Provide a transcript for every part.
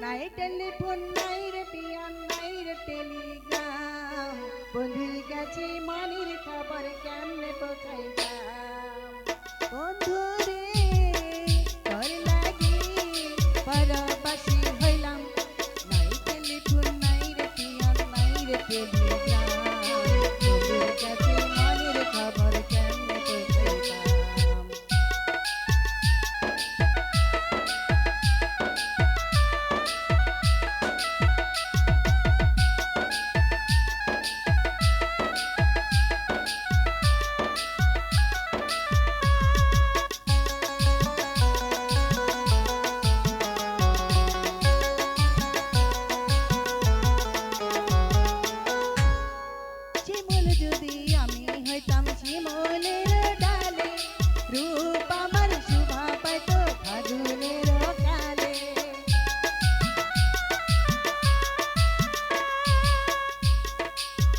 নাই টেলিফোন নাই রে পিয়ন নাই রে টেলিগ্রাম বন্ধুর কাছে মনের খবর কেমনে পৌঁছাইতাম বন্ধু রে তোর লাগি পরবাসী হইলাম নাই টেলিফোন নাই রে পিয়ন নাই রে টেলিগ্রাম বন্ধুর কাছে মনের খবর কেমনে পৌঁছাইতাম যদি আমি হইতাম শিমলের ডালে রূপ আমার শোভা পাইত ফাগুনের কালে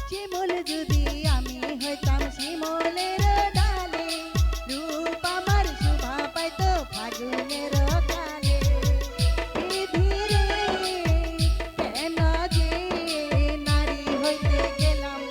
শিমল যদি আমি হইতাম শিমলের ডালে রূপ আমার শোভা পাইত ফাগুনের কালে ধীরে কেন যে নারী হইতে গেলাম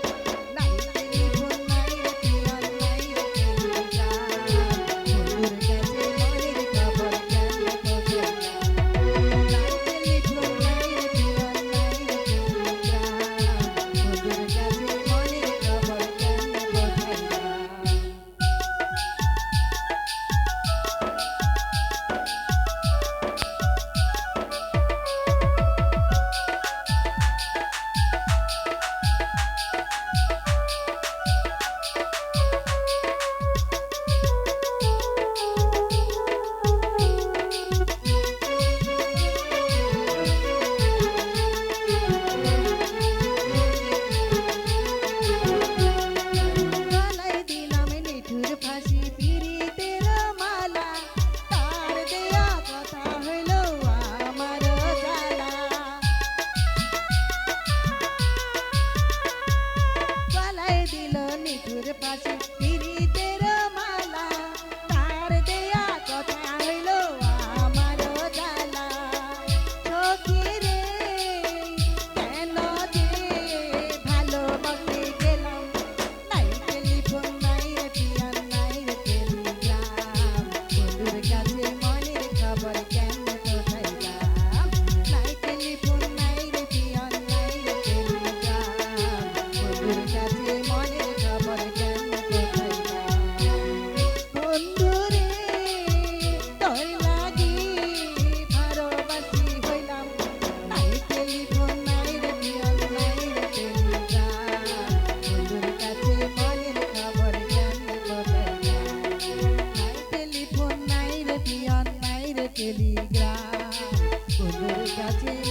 টেলিগ্রাম বন্ধুর কাছে